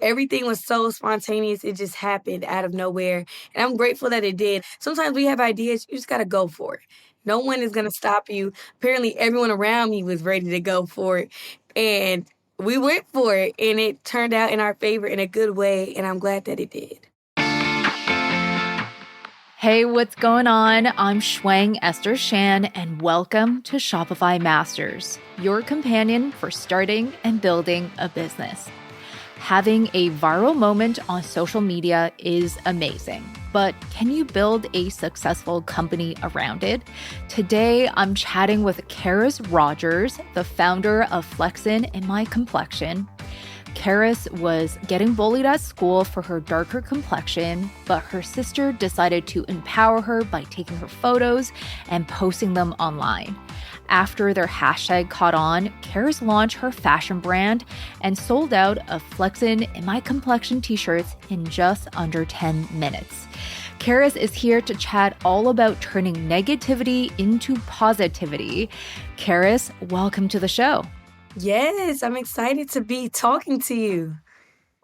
Everything was so spontaneous. It just happened out of nowhere. And I'm grateful that it did. Sometimes we have ideas, you just got to go for it. No one is going to stop you. Apparently, everyone around me was ready to go for it. And we went for it, and it turned out in our favor in a good way. And I'm glad that it did. Hey, what's going on? I'm Shuang Esther Shan, and welcome to Shopify Masters, your companion for starting and building a business. Having a viral moment on social media is amazing, but can you build a successful company around it? Today, I'm chatting with Kheris Rogers, the founder of Flexin In My Complexion. Kheris was getting bullied at school for her darker complexion, but her sister decided to empower her by taking her photos and posting them online. After their hashtag caught on, Kheris launched her fashion brand and sold out of Flexin In My Complexion t-shirts in just under 10 minutes. Kheris is here to chat all about turning negativity into positivity. Kheris, welcome to the show. Yes, I'm excited to be talking to you.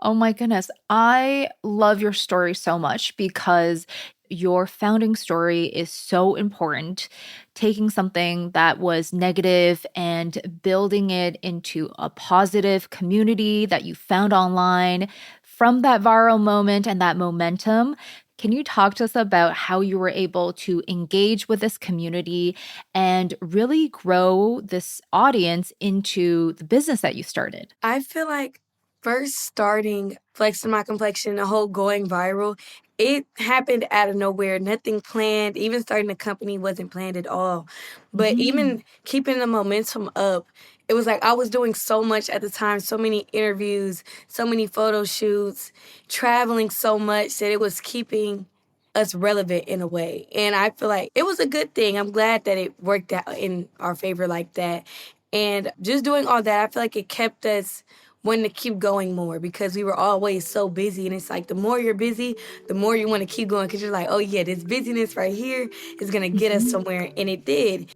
Oh my goodness. I love your story so much because your founding story is so important. Taking something that was negative and building it into a positive community that you found online from that viral moment and that momentum. Can you talk to us about how you were able to engage with this community and really grow this audience into the business that you started? I feel like first starting Flexing My Complexion, the whole going viral, it happened out of nowhere. Nothing planned. Even starting the company wasn't planned at all. But even keeping the momentum up, it was like I was doing so much at the time, so many interviews, so many photo shoots, traveling so much that it was keeping us relevant in a way. And I feel like it was a good thing. I'm glad that it worked out in our favor like that. And just doing all that, I feel like it kept us wanting to keep going more because we were always so busy. And it's like the more you're busy, the more you want to keep going because you're like, oh yeah, this busyness right here is going to get us somewhere. And it did.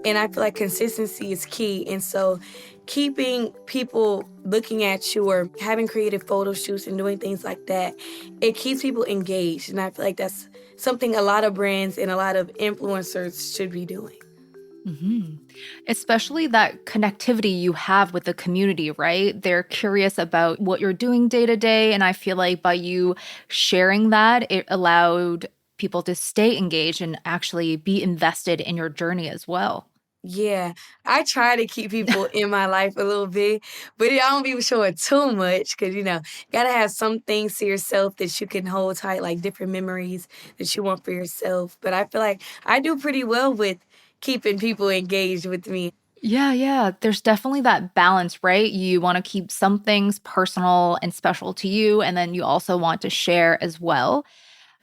And I feel like consistency is key. And so keeping people looking at you or having creative photo shoots and doing things like that, it keeps people engaged. And I feel like that's something a lot of brands and a lot of influencers should be doing. Especially that connectivity you have with the community, right? They're curious about what you're doing day to day. And I feel like by you sharing that, it allowed people to stay engaged and actually be invested in your journey as well. Yeah, I try to keep people in my life a little bit, but I don't be showing too much because, gotta have some things to yourself that you can hold tight, like different memories that you want for yourself. But I feel like I do pretty well with keeping people engaged with me. Yeah. There's definitely that balance, right? You want to keep some things personal and special to you, and then you also want to share as well.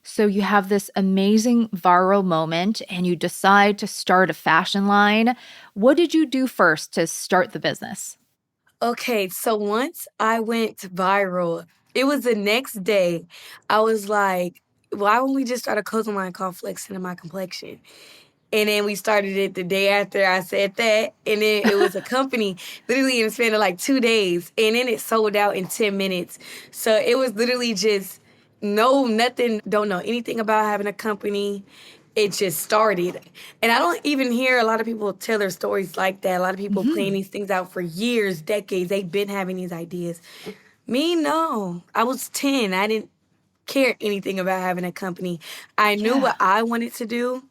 So you have this amazing viral moment and you decide to start a fashion line. What did you do first to start the business? Okay, so once I went viral, it was the next day. I was like, why don't we just start a clothing line called Flexin In My Complexion? And then we started it the day after I said that. And then it was a company literally in the span of like 2 days. And then it sold out in 10 minutes. So it was literally just nothing, don't know anything about having a company. It just started. And I don't even hear a lot of people tell their stories like that. A lot of people plan these things out for years, decades. They've been having these ideas. Me, no. I was 10. I didn't care anything about having a company. I knew Yeah. what I wanted to do.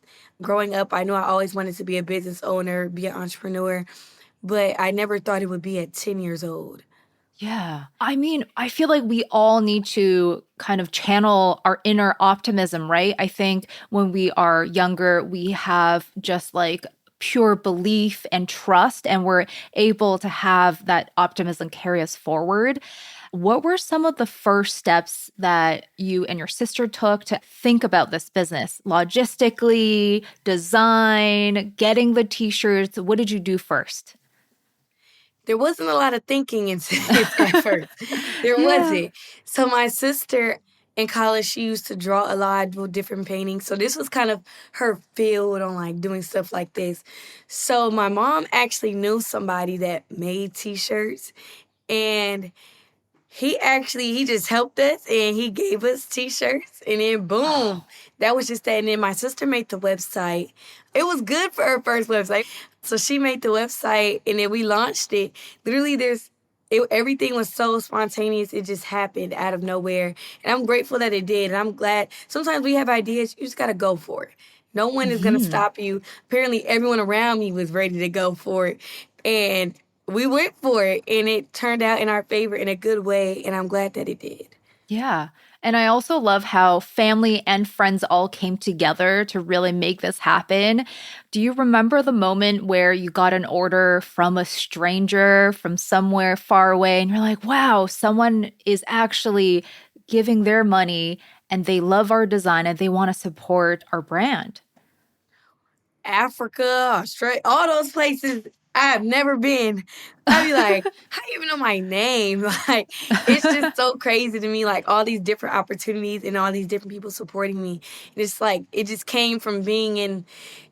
Growing up, I knew I always wanted to be a business owner, be an entrepreneur, but I never thought it would be at 10 years old. Yeah. I mean, I feel like we all need to kind of channel our inner optimism, right? I think when we are younger, we have just like pure belief and trust, and we're able to have that optimism carry us forward. What were some of the first steps that you and your sister took to think about this business? Logistically, design, getting the t-shirts. What did you do first? There wasn't a lot of thinking into it at first. There Yeah. wasn't. So my sister, in college she used to draw a lot of different paintings. So this was kind of her field on like doing stuff like this. So my mom actually knew somebody that made t-shirts, and he just helped us and he gave us t-shirts, and then boom, Oh. that was just that. And then my sister made the website. It was good for her first website. So she made the website and then we launched it. Literally everything was so spontaneous. It just happened out of nowhere. And I'm grateful that it did. And I'm glad sometimes we have ideas, you just gotta go for it. No one is gonna Mhm. stop you. Apparently everyone around me was ready to go for it. And we went for it and it turned out in our favor in a good way, and I'm glad that it did. Yeah. And I also love how family and friends all came together to really make this happen. Do you remember the moment where you got an order from a stranger from somewhere far away and you're like, wow, someone is actually giving their money and they love our design and they want to support our brand? Africa, Australia, all those places I have never been. I'd be like, how do you even know my name? Like, it's just so crazy to me, like all these different opportunities and all these different people supporting me. And it's like, it just came from being in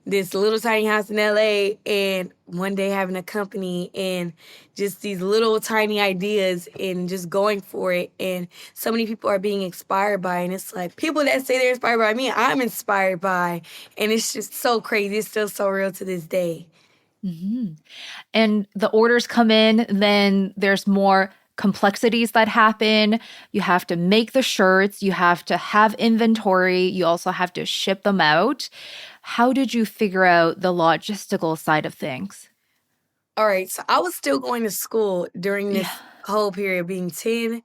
this little tiny house in LA and one day having a company and just these little tiny ideas and just going for it. And so many people are being inspired by it. And it's like people that say they're inspired by me, I'm inspired by. And it's just so crazy. It's still so real to this day. Mhm. And the orders come in, then there's more complexities that happen. You have to make the shirts, you have to have inventory, you also have to ship them out. How did you figure out the logistical side of things? All right. So I was still going to school during Yeah. this whole period, being 10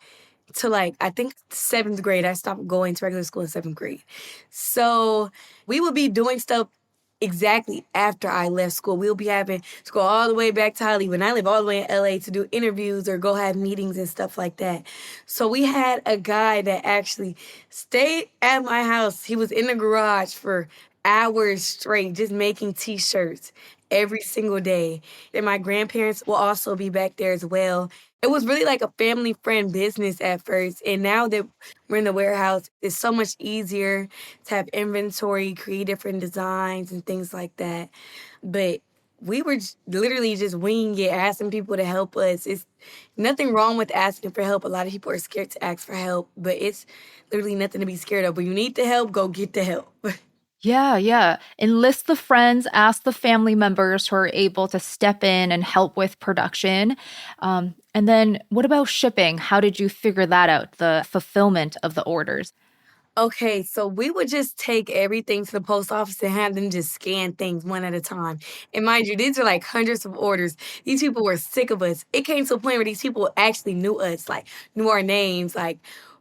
to like I think seventh grade. I stopped going to regular school in seventh grade. So we would be doing stuff exactly after I left school. We'll be having to go all the way back to Hollywood. And I live all the way in LA to do interviews or go have meetings and stuff like that. So we had a guy that actually stayed at my house. He was in the garage for hours straight just making t-shirts every single day. And my grandparents will also be back there as well. It was really like a family friend business at first. And now that we're in the warehouse, it's so much easier to have inventory, create different designs and things like that. But we were literally just winging it, asking people to help us. It's nothing wrong with asking for help. A lot of people are scared to ask for help, but it's literally nothing to be scared of. When you need the help, go get the help. Yeah, yeah. Enlist the friends, ask the family members who are able to step in and help with production. And then what about shipping? How did you figure that out, the fulfillment of the orders? Okay, so we would just take everything to the post office and have them just scan things one at a time. And mind you, these are like hundreds of orders. These people were sick of us. It came to a point where these people actually knew us, like knew our names, like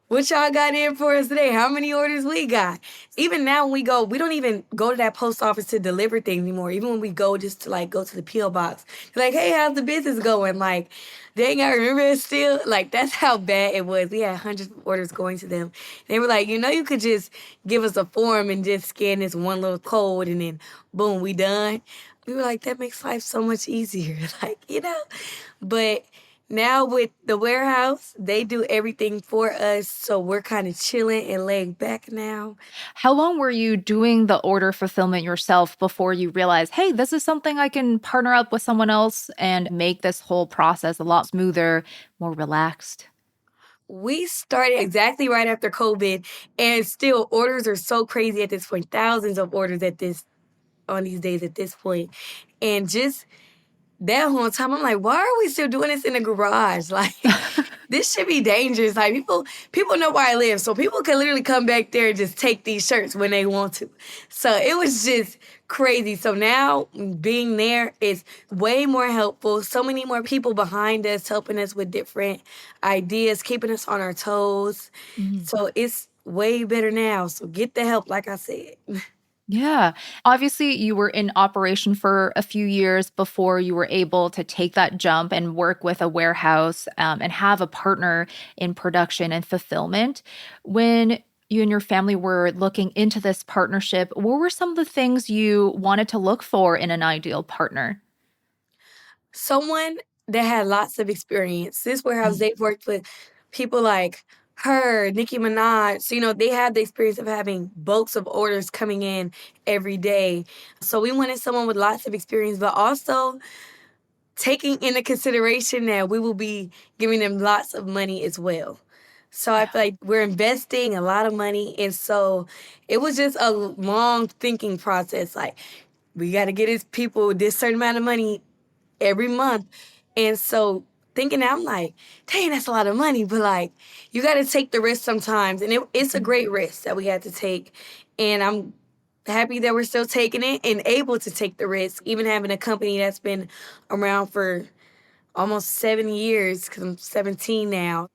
what y'all got in for us today? How many orders we got? Even now when we go, we don't even go to that post office to deliver things anymore. Even when we go just to like go to the P.O. box. They're like, hey, how's the business going? Like, dang, I remember it still. Like, that's how bad it was. We had hundreds of orders going to them. They were like, you could just give us a form and just scan this one little code and then boom, we done. We were like, that makes life so much easier. Like. But now with the warehouse, they do everything for us. So we're kind of chilling and laying back now. How long were you doing the order fulfillment yourself before you realized, hey, this is something I can partner up with someone else and make this whole process a lot smoother, more relaxed? We started exactly right after COVID, and still orders are so crazy at this point. Thousands of orders on these days at this point. And just that whole time, I'm like, why are we still doing this in the garage? Like, this should be dangerous. Like, people know where I live, so people can literally come back there and just take these shirts when they want to. So it was just crazy. So now being there is way more helpful. So many more people behind us helping us with different ideas, keeping us on our toes. Mhm. So it's way better now. So get the help, like I said. Yeah. Obviously, you were in operation for a few years before you were able to take that jump and work with a warehouse and have a partner in production and fulfillment. When you and your family were looking into this partnership, what were some of the things you wanted to look for in an ideal partner? Someone that had lots of experience. This warehouse, Mm. they've worked with people like her, Nicki Minaj. So, they have the experience of having bulks of orders coming in every day. So we wanted someone with lots of experience, but also taking into consideration that we will be giving them lots of money as well. So I Yeah. feel like we're investing a lot of money. And so it was just a long thinking process. Like, we got to get these people this certain amount of money every month. And so thinking that, I'm like, dang, that's a lot of money. But like, you got to take the risk sometimes. And it's a Mhm. great risk that we had to take. And I'm happy that we're still taking it and able to take the risk, even having a company that's been around for almost 7 years because I'm 17 now.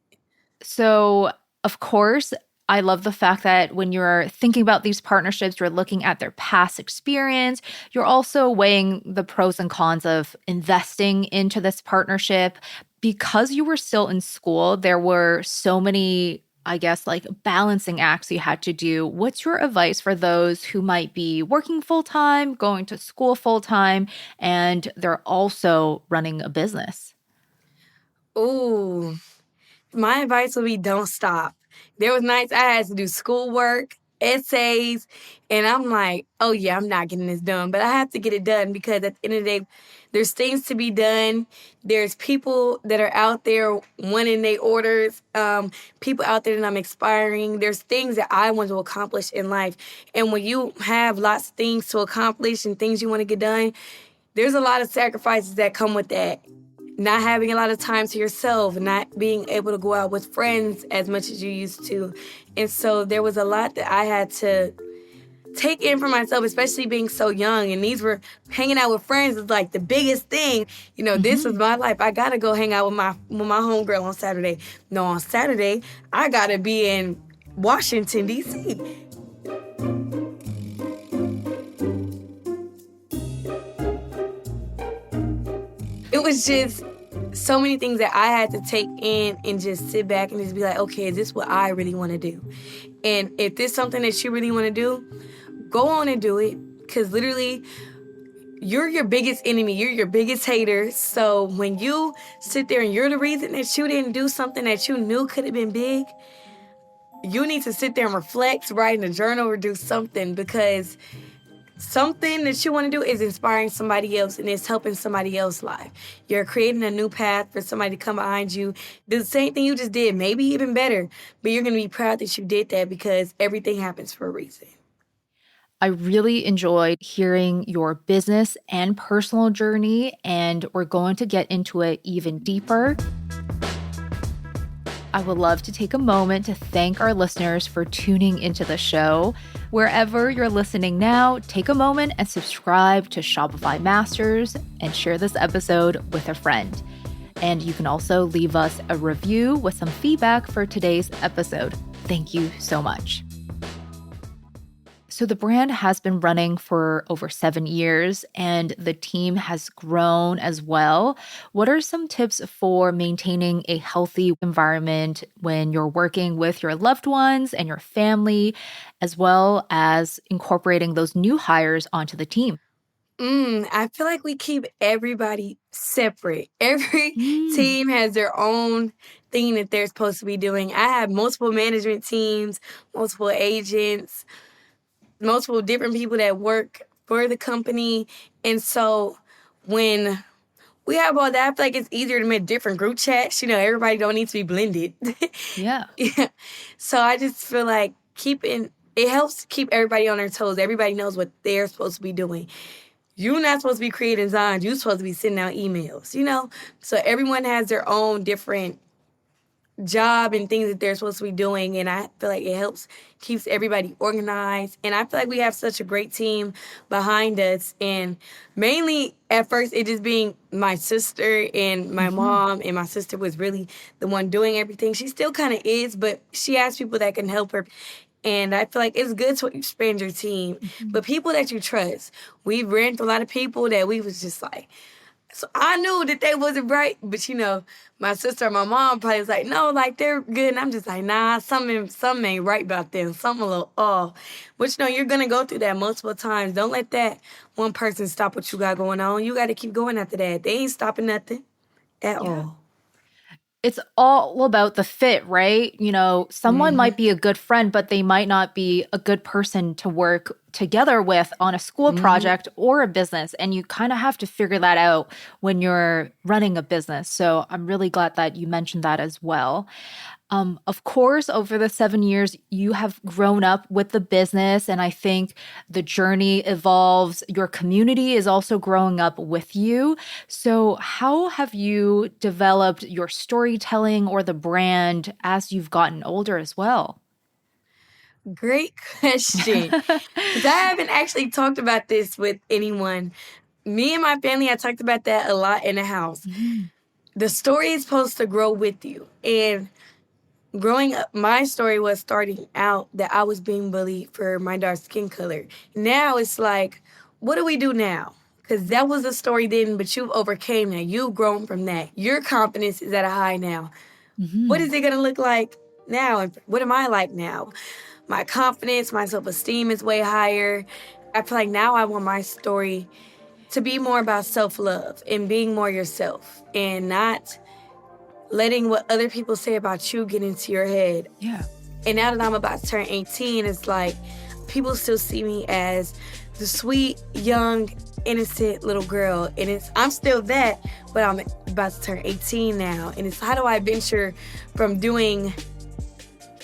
So, of course, I love the fact that when you're thinking about these partnerships, you're looking at their past experience. You're also weighing the pros and cons of investing into this partnership. Because you were still in school, there were so many, I guess, like balancing acts you had to do. What's your advice for those who might be working full time, going to school full time, and they're also running a business? Ooh, my advice would be don't stop. There was nights I had to do schoolwork, essays, and I'm like, oh yeah, I'm not getting this done. But I have to get it done because at the end of the day, there's things to be done. There's people that are out there wanting their orders, people out there that I'm inspiring. There's things that I want to accomplish in life. And when you have lots of things to accomplish and things you want to get done, there's a lot of sacrifices that come with that. Not having a lot of time to yourself, not being able to go out with friends as much as you used to. And so there was a lot that I had to take in for myself, especially being so young. And these were hanging out with friends is like the biggest thing. This was Mhm. my life. I gotta go hang out with my homegirl on Saturday. No, on Saturday, I gotta be in Washington, D.C. It was just so many things that I had to take in and just sit back and just be like, okay, is this what I really want to do? And if this is something that you really want to do, go on and do it. Because literally, you're your biggest enemy. You're your biggest hater. So when you sit there and you're the reason that you didn't do something that you knew could have been big, you need to sit there and reflect, write in a journal, or do something because something that you want to do is inspiring somebody else and it's helping somebody else's life. You're creating a new path for somebody to come behind you. Do the same thing you just did, maybe even better. But you're going to be proud that you did that because everything happens for a reason. I really enjoyed hearing your business and personal journey, and we're going to get into it even deeper. I would love to take a moment to thank our listeners for tuning into the show. Wherever you're listening now, take a moment and subscribe to Shopify Masters and share this episode with a friend. And you can also leave us a review with some feedback for today's episode. Thank you so much. So the brand has been running for over 7 years and the team has grown as well. What are some tips for maintaining a healthy environment when you're working with your loved ones and your family, as well as incorporating those new hires onto the team? I feel like we keep everybody separate. Every Mm, team has their own thing that they're supposed to be doing. I have multiple management teams, multiple agents, multiple different people that work for the company. And so when we have all that, I feel like it's easier to make different group chats. Everybody don't need to be blended. yeah. Yeah. So I just feel like it helps keep everybody on their toes. Everybody knows what they're supposed to be doing. You're not supposed to be creating designs. You're supposed to be sending out emails. So everyone has their own different job and things that they're supposed to be doing, and I feel like it helps keeps everybody organized. And I feel like we have such a great team behind us, and mainly at first it just being my sister and my Mhm, mom, and my sister was really the one doing everything. She still kind of is, but she has people that can help her. And I feel like it's good to expand your team, mhm. but people that you trust. We ran through a lot of people that we was just like, so I knew that they wasn't right, but my sister and my mom probably was like, no, like they're good. And I'm just like, nah, something ain't right about them. Something a little off. But you're gonna go through that multiple times. Don't let that one person stop what you got going on. You gotta keep going after that. They ain't stopping nothing at Yeah. all. it's all about the fit, right? You know, someone might be a good friend, but they might not be a good person to work together with on a school project or a business. And you kind of have to figure that out when you're running a business. So I'm really glad that you mentioned that as well. Of course, over the 7 years, you have grown up with the business, and I think the journey evolves. Your community is also growing up with you. So, how have you developed your storytelling or the brand as you've gotten older as well? Great question. Because I haven't actually talked about this with anyone. Me and my family, I talked about that a lot in the house. Mhm. The story is supposed to grow with you. And growing up, my story was starting out that I was being bullied for my dark skin color. Now it's like, what do we do now? Because that was the story then, but you've overcame that. You've grown from that. Your confidence is at a high now. What Mhm. is it going to look like now? And what am I like now? My confidence, my self esteem is way higher. I feel like now I want my story to be more about self love and being more yourself and not letting what other people say about you get into your head. Yeah. And now that I'm about to turn 18, it's like people still see me as the sweet, young, innocent little girl. And I'm still that, but I'm about to turn 18 now. And it's how do I venture from doing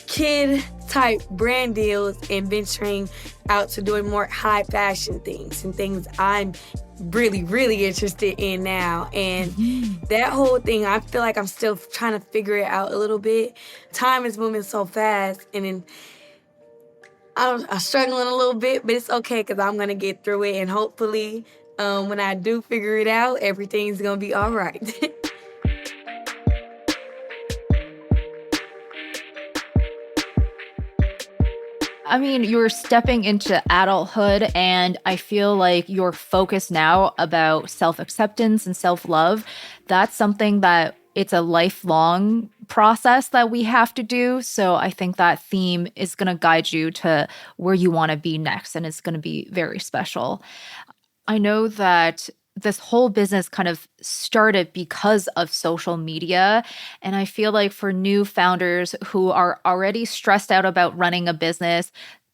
kid type brand deals and venturing out to doing more high fashion things and things I'm really, really interested in now. And Mhm. that whole thing, I feel like I'm still trying to figure it out a little bit. Time is moving so fast, and then I'm struggling a little bit, but it's okay because I'm going to get through it. And hopefully, when I do figure it out, everything's going to be all right. I mean, you're stepping into adulthood, and I feel like your focus now about self acceptance and self love, that's something that it's a lifelong process that we have to do. So I think that theme is going to guide you to where you want to be next, and it's going to be very special. I know that this whole business kind of started because of social media. And I feel like for new founders who are already stressed out about running a business,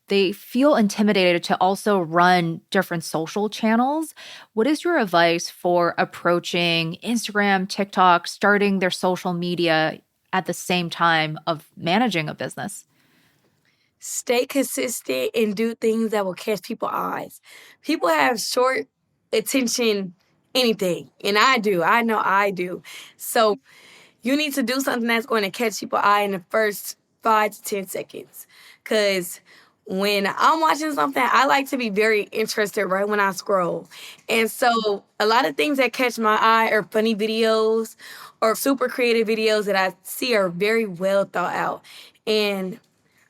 they feel intimidated to also run different social channels. What is your advice for approaching Instagram, TikTok, starting their social media at the same time of managing a business? Stay consistent and do things that will catch people's eyes. People have short attention, anything, and I do. I know I do. So you need to do something that's going to catch people's eye in the first 5 to 10 seconds. Because when I'm watching something, I like to be very interested right when I scroll. And so a lot of things that catch my eye are funny videos or super creative videos that I see are very well thought out. And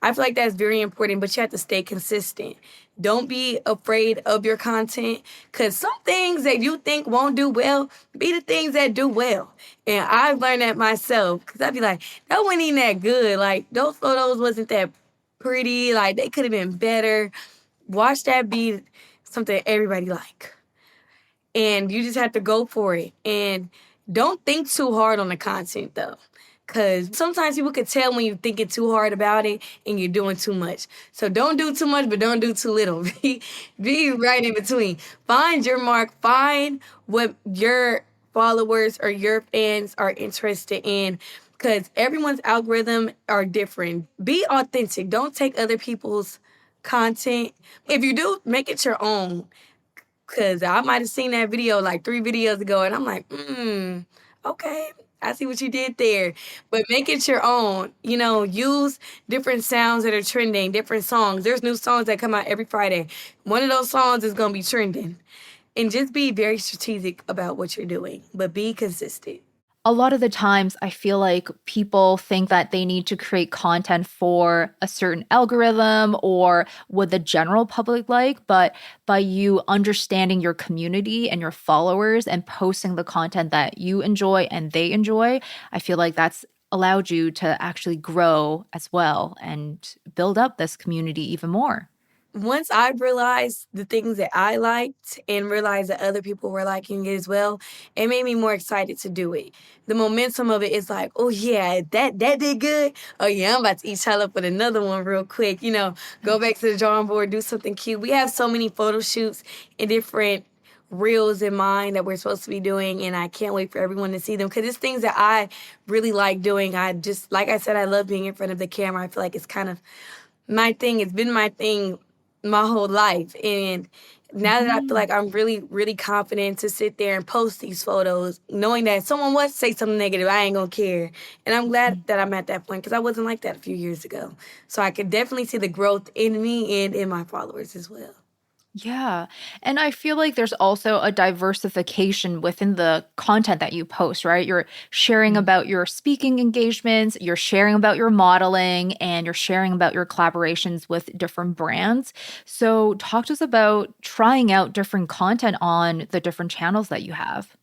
I feel like that's very important, but you have to stay consistent. Don't be afraid of your content because some things that you think won't do well be the things that do well. And I've learned that myself because I'd be like, that wasn't even that good. Like, those photos wasn't that pretty. Like, they could have been better. Watch that be something everybody like. And you just have to go for it. And don't think too hard on the content though. Cause sometimes people can tell when you're thinking too hard about it and you're doing too much. So don't do too much, but don't do too little. Be right in between. Find your mark. Find what your followers or your fans are interested in. Cause everyone's algorithm are different. Be authentic. Don't take other people's content. If you do, make it your own. Cause I might have seen that video like 3 videos ago, and I'm like, okay, I see what you did there. But make it your own. You know, use different sounds that are trending, different songs. There's new songs that come out every Friday. One of those songs is gonna be trending. And just be very strategic about what you're doing, but be consistent. A lot of the times I feel like people think that they need to create content for a certain algorithm or what the general public like, but by you understanding your community and your followers and posting the content that you enjoy and they enjoy, I feel like that's allowed you to actually grow as well and build up this community even more. once I realized the things that I liked and realized that other people were liking it as well, it made me more excited to do it. The momentum of it is like, oh yeah, that did good. Oh yeah, I'm about to eat y'all up with another one real quick. Go back to the drawing board, do something cute. We have so many photo shoots and different reels in mind that we're supposed to be doing, and I can't wait for everyone to see them because it's things that I really like doing. I just, like I said, I love being in front of the camera. I feel like it's kind of my thing. It's been my thing my whole life. And now that I feel like I'm really, really confident to sit there and post these photos, knowing that if someone was to say something negative, I ain't gonna care. And I'm glad that I'm at that point because I wasn't like that a few years ago. So I could definitely see the growth in me and in my followers as well. Yeah. And I feel like there's also a diversification within the content that you post, right? You're sharing about your speaking engagements, you're sharing about your modeling, and you're sharing about your collaborations with different brands. So, talk to us about trying out different content on the different channels that you have.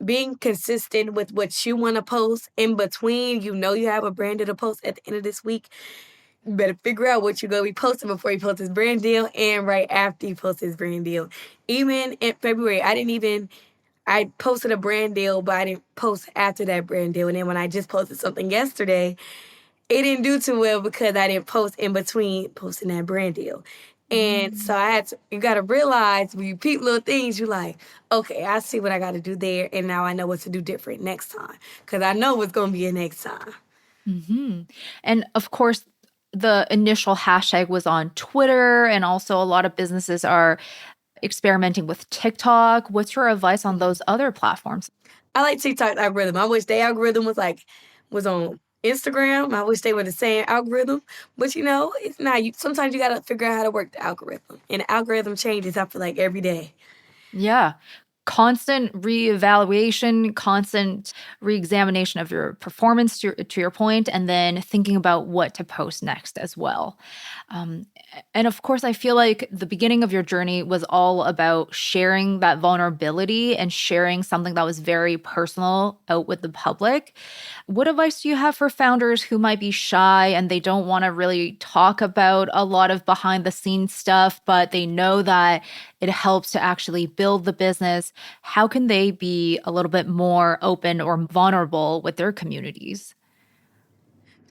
Being consistent with what you want to post in between, you have a brand to post at the end of this week. You better figure out what you're going to be posting before you post this brand deal and right after you post this brand deal. Even in February, I posted a brand deal, but I didn't post after that brand deal. And then when I just posted something yesterday, it didn't do too well because I didn't post in between posting that brand deal. And so you got to realize when you peep little things, you're like, okay, I see what I got to do there. And now I know what to do different next time because I know what's going to be a next time. And of course, the initial hashtag was on Twitter, and also a lot of businesses are experimenting with TikTok. What's your advice on those other platforms? I like TikTok algorithm. I wish their algorithm was on Instagram. I wish they were the same algorithm. But it's not. Sometimes you gotta figure out how to work the algorithm. And the algorithm changes, I feel like, every day. Yeah. Constant reevaluation, constant reexamination of your performance to your point, and then thinking about what to post next as well. Um, and of course, I feel like the beginning of your journey was all about sharing that vulnerability and sharing something that was very personal out with the public. What advice do you have for founders who might be shy and they don't want to really talk about a lot of behind the scenes stuff, but they know that it helps to actually build the business? How can they be a little bit more open or vulnerable with their communities?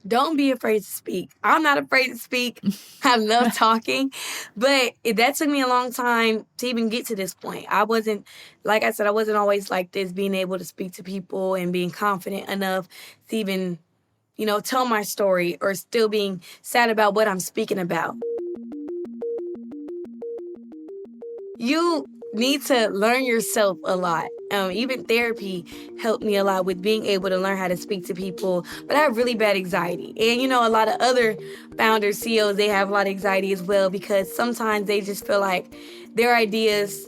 Don't be afraid to speak. I'm not afraid to speak. I love talking, but that took me a long time to even get to this point. Like I said, I wasn't always like this, being able to speak to people and being confident enough to even, tell my story or still being sad about what I'm speaking about. You need to learn yourself a lot. Even therapy helped me a lot with being able to learn how to speak to people. But I have really bad anxiety. And a lot of other founders, CEOs, they have a lot of anxiety as well because sometimes they just feel like their ideas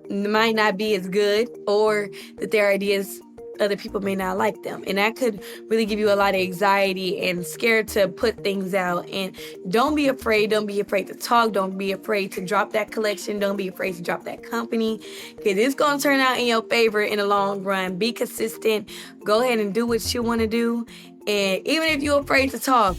might not be as good or that their ideas other people may not like them, and that could really give you a lot of anxiety and scared to put things out. And don't be afraid to talk, don't be afraid to drop that collection, don't be afraid to drop that company because it's going to turn out in your favor in the long run. Be consistent, go ahead and do what you want to do, and even if you're afraid to talk,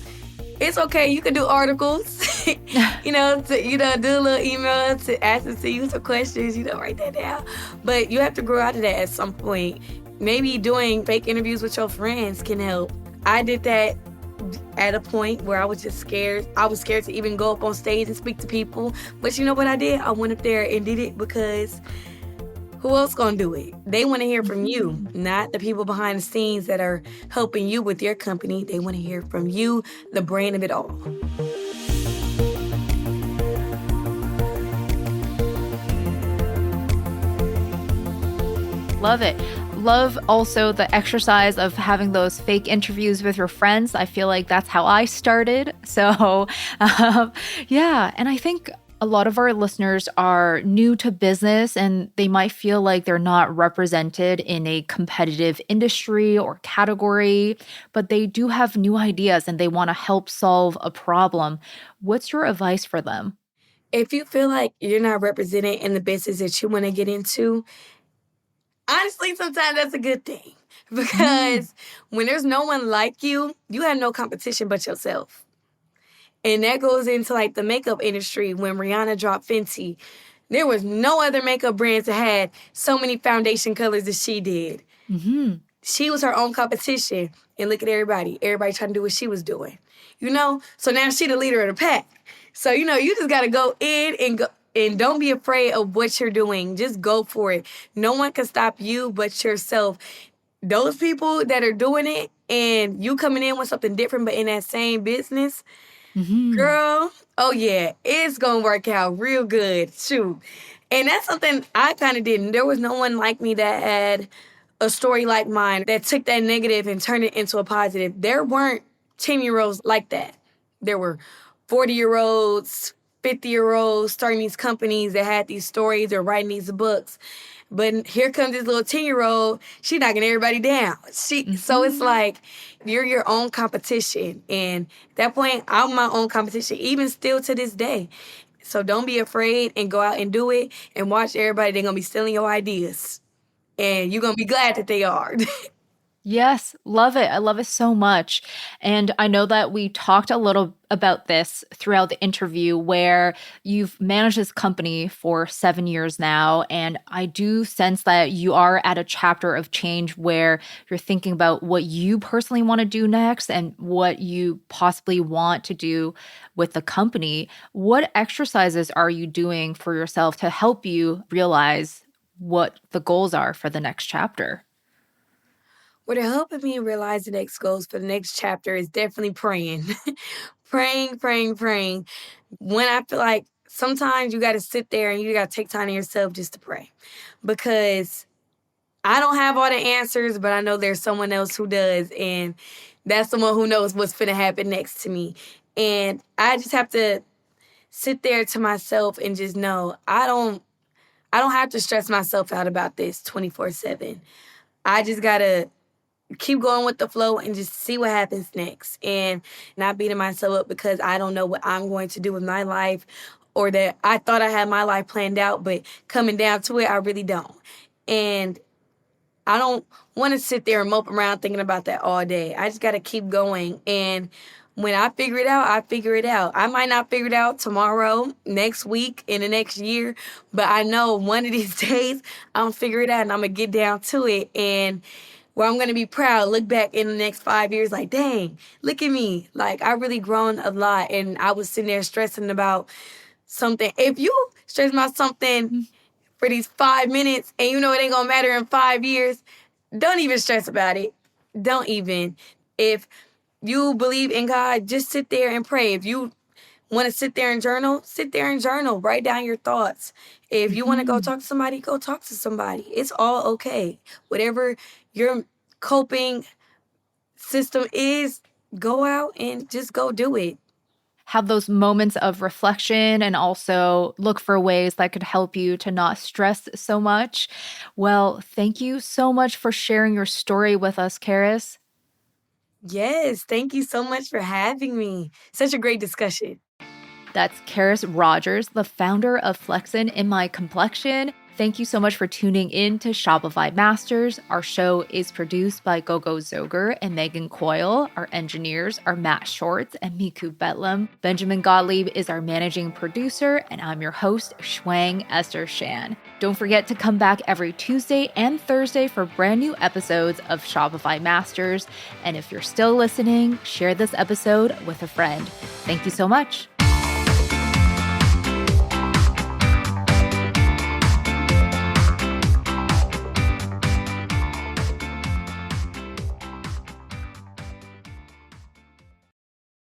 it's okay. You can do articles, do a little email to ask them to you some questions, write that down. But you have to grow out of that at some point. Maybe doing fake interviews with your friends can help. I did that at a point where I was just scared. I was scared to even go up on stage and speak to people. But you know what I did? I went up there and did it because who else gonna do it? They want to hear from you, not the people behind the scenes that are helping you with your company. They want to hear from you, the brain of it all. Love it. Love also the exercise of having those fake interviews with your friends. I feel like that's how I started. So, yeah. And I think a lot of our listeners are new to business and they might feel like they're not represented in a competitive industry or category, but they do have new ideas and they want to help solve a problem. What's your advice for them? If you feel like you're not represented in the business that you want to get into, honestly, sometimes that's a good thing Mm, because when there's no one like you, you have no competition but yourself. And that goes into like the makeup industry. When Rihanna dropped Fenty, there was no other makeup brands that had so many foundation colors as she did. Mm-hmm. She was her own competition. And look at everybody. Everybody trying to do what she was doing. You know? So now she the leader of the pack. So, you know, you just got to go in and go. And don't be afraid of what you're doing. Just go for it. No one can stop you but yourself. Those people that are doing it and you coming in with something different but in that same business, Mm-hmm. girl, oh yeah, it's gonna work out real good. Shoot. And that's something I kind of didn't. There was no one like me that had a story like mine that took that negative and turned it into a positive. There weren't 10-year-olds like that. There were 40-year-olds, 50-year-olds starting these companies that had these stories or writing these books. But here comes this little 10-year-old. She knocking everybody down. So it's like you're your own competition. And at that point, I'm my own competition, even still to this day. So don't be afraid and go out and do it and watch everybody. They're going to be stealing your ideas. And you're going to be glad that they are. Yes, love it. I love it so much. And I know that we talked a little about this throughout the interview where you've managed this company for 7 years now. And I do sense that you are at a chapter of change where you're thinking about what you personally want to do next and what you possibly want to do with the company. What exercises are you doing for yourself to help you realize what the goals are for the next chapter? What are helping me realize the next goals for the next chapter is definitely praying. Praying, praying, praying. When I feel like sometimes you got to sit there and you got to take time to yourself just to pray. Because I don't have all the answers, but I know there's someone else who does. And that's someone who knows what's going to happen next to me. And I just have to sit there to myself and just know I don't have to stress myself out about this 24/7. I just got to keep going with the flow and just see what happens next and not beating myself up because I don't know what I'm going to do with my life or that I thought I had my life planned out, but coming down to it, I really don't. And I don't want to sit there and mope around thinking about that all day. I just got to keep going. And when I figure it out, I figure it out. I might not figure it out tomorrow, next week, in the next year, but I know one of these days I'm going to figure it out and I'm going to get down to it. And where I'm going to be proud, look back in the next 5 years like, dang, look at me. Like, I really grown a lot. And I was sitting there stressing about something. If you stress about something for these 5 minutes and you know it ain't going to matter in 5 years, don't even stress about it. Don't even. If you believe in God, just sit there and pray. If you want to sit there and journal, sit there and journal. Write down your thoughts. If you want to go talk to somebody, go talk to somebody. It's all okay. Whatever your coping system is, go out and just go do it. Have those moments of reflection and also look for ways that could help you to not stress so much. Well, thank you so much for sharing your story with us, Kheris. Yes, thank you so much for having me. Such a great discussion. That's Kheris Rogers, the founder of Flexin In My Complexion. Thank you so much for tuning in to Shopify Masters. Our show is produced by Gogo Zoger and Megan Coyle. Our engineers are Matt Shorts and Miku Betlam. Benjamin Gottlieb is our managing producer, and I'm your host, Shwang Esther Shan. Don't forget to come back every Tuesday and Thursday for brand new episodes of Shopify Masters. And if you're still listening, share this episode with a friend. Thank you so much.